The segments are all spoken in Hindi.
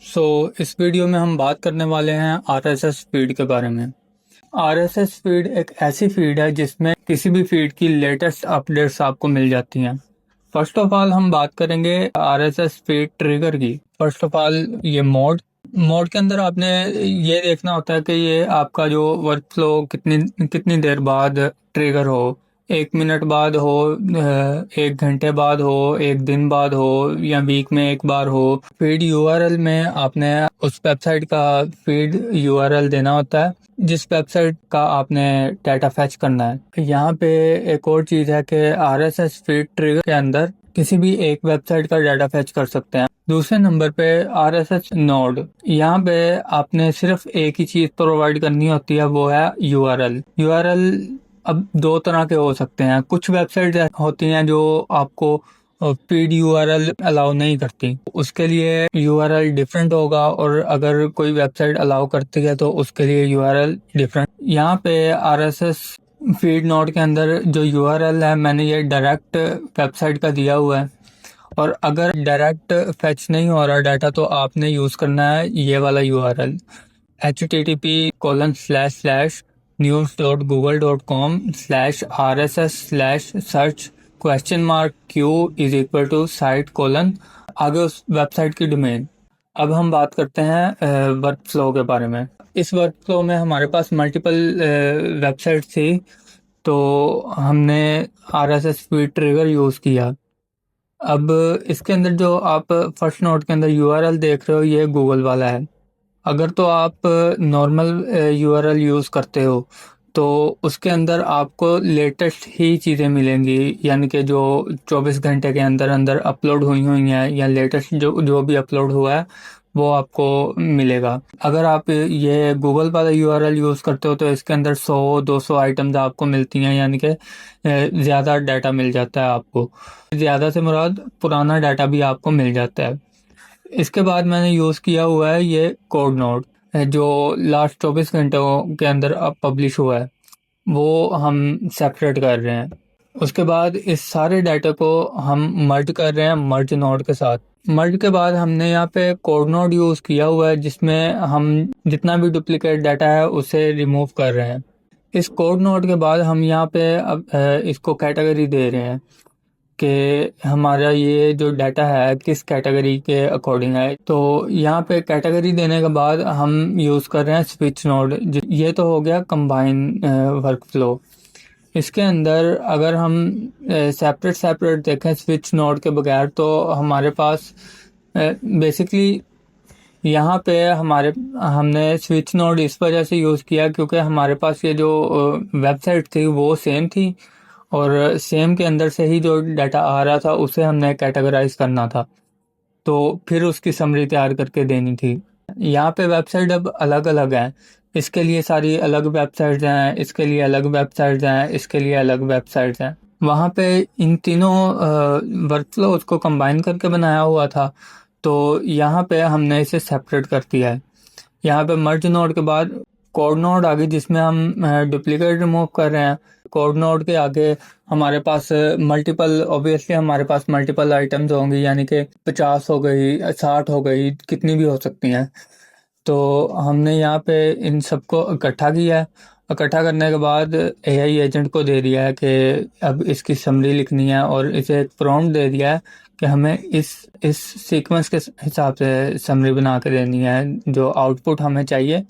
इस वीडियो में हम बात करने वाले हैं आरएसएस फीड के बारे में। आरएसएस फीड एक ऐसी फीड है जिसमें किसी भी फीड की लेटेस्ट अपडेट्स आपको मिल जाती हैं। फर्स्ट ऑफ ऑल हम बात करेंगे आरएसएस फीड ट्रिगर की। फर्स्ट ऑफ ऑल ये मोड के अंदर आपने ये देखना होता है कि ये आपका जो वर्क फ्लो कितनी कितनी देर बाद ट्रिगर हो। 1 मिनट बाद हो, 1 घंटे बाद हो, 1 दिन बाद हो या वीक में एक बार हो। फीड यूआरएल में आपने उस वेबसाइट का फीड यूआरएल देना होता है जिस वेबसाइट का आपने डाटा फैच करना है। यहाँ पे एक और चीज़ है कि आरएसएस फीड ट्रिगर के अंदर किसी भी एक वेबसाइट का डाटा फैच कर सकते हैं। दूसरे नंबर पे आरएसएस नोड, यहाँ पे आपने सिर्फ एक ही चीज़ प्रोवाइड करनी होती है, वो है यूआरएल। अब दो तरह के हो सकते हैं। कुछ वेबसाइट होती हैं जो आपको फीड यूआरएल अलाउ नहीं करती, उसके लिए यूआरएल डिफरेंट होगा, और अगर कोई वेबसाइट अलाउ करती है तो उसके लिए यूआरएल डिफरेंट। यहाँ पे आरएसएस फीड नोड के अंदर जो यूआरएल है, मैंने ये डायरेक्ट वेबसाइट का दिया हुआ है, और अगर डायरेक्ट फैच नहीं हो रहा डाटा तो आपने यूज़ करना है ये वाला यूआरएल http://news.google.com/rss/search?q=site: आगे उस वेबसाइट की डोमेन। अब हम बात करते हैं वर्क फ्लो के बारे में। इस वर्क फ्लो में हमारे पास मल्टीपल वेबसाइट थी, तो हमने आरएसएस फीड ट्रिगर यूज़ किया। अब इसके अंदर जो आप फर्स्ट नोट के अंदर यूआरएल देख रहे हो, ये गूगल वाला है। अगर तो आप नॉर्मल यूआरएल यूज़ करते हो तो उसके अंदर आपको लेटेस्ट ही चीज़ें मिलेंगी, यानी कि जो 24 घंटे के अंदर अंदर अपलोड हुई हैं या लेटेस्ट जो जो भी अपलोड हुआ है वो आपको मिलेगा। अगर आप ये गूगल वाला यूआरएल यूज़ करते हो तो इसके अंदर 100-200 आइटम्स आपको मिलती हैं, यानी कि ज़्यादा डाटा मिल जाता है आपको। ज़्यादा से मुराद पुराना डाटा भी आपको मिल जाता है। इसके बाद मैंने यूज़ किया हुआ है ये कोड नोड, जो लास्ट 24 घंटों के अंदर अब पब्लिश हुआ है, वो हम सेपरेट कर रहे हैं। उसके बाद इस सारे डाटा को हम मर्ज कर रहे हैं मर्ज नोड के साथ। मर्ज के बाद हमने यहाँ पे कोड नोड यूज़ किया हुआ है जिसमें हम जितना भी डुप्लीकेट डाटा है उसे रिमूव कर रहे हैं। इस कोड नोड के बाद हम यहाँ पे अब इसको कैटेगरी दे रहे हैं कि हमारा ये जो डाटा है किस कैटेगरी के अकॉर्डिंग है। तो यहाँ पे कैटेगरी देने के बाद हम यूज़ कर रहे हैं स्विच नोड। ये तो हो गया कंबाइन वर्क फ्लो। इसके अंदर अगर हम सेपरेट देखें स्विच नोड के बगैर, तो हमारे पास बेसिकली यहाँ पे हमने स्विच नोड इस वजह से यूज़ किया क्योंकि हमारे पास ये जो वेबसाइट थी वो सेम थी, और सेम के अंदर से ही जो डाटा आ रहा था उसे हमने कैटेगराइज करना था, तो फिर उसकी समरी तैयार करके देनी थी। यहाँ पे वेबसाइट अब अलग अलग हैं, इसके लिए सारी अलग वेबसाइट्स हैं, इसके लिए अलग वेबसाइट्स हैं, इसके लिए अलग वेबसाइट्स हैं। वहाँ पे इन तीनों वर्कफ्लो उसको कंबाइन करके बनाया हुआ था, तो यहाँ पे हमने इसे सेपरेट कर दिया है। यहाँ पे मर्ज नोड के बाद कोड नोड आ गई जिसमें हम डुप्लीकेट रिमूव कर रहे हैं। कोड नोड के आगे हमारे पास ऑब्वियसली हमारे पास मल्टीपल आइटम्स होंगी, यानी कि 50 हो गई, 60 हो गई, कितनी भी हो सकती हैं। तो हमने यहाँ पे इन सबको इकट्ठा किया है। इकट्ठा करने के बाद एआई एजेंट को दे दिया है कि अब इसकी समरी लिखनी है, और इसे एक प्रॉम्प्ट दे दिया है कि हमें इस सीक्वेंस के हिसाब से समरी बना के देनी है। जो आउटपुट हमें चाहिए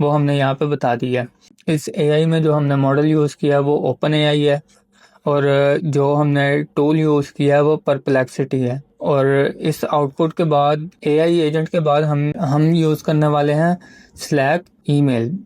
वो हमने यहाँ पे बता दिया है। इस एआई में जो हमने मॉडल यूज़ किया वो ओपन एआई है, और जो हमने टूल यूज़ किया है वो परप्लेक्सिटी है। और इस आउटपुट के बाद एआई एजेंट के बाद हम यूज़ करने वाले हैं स्लैक ईमेल।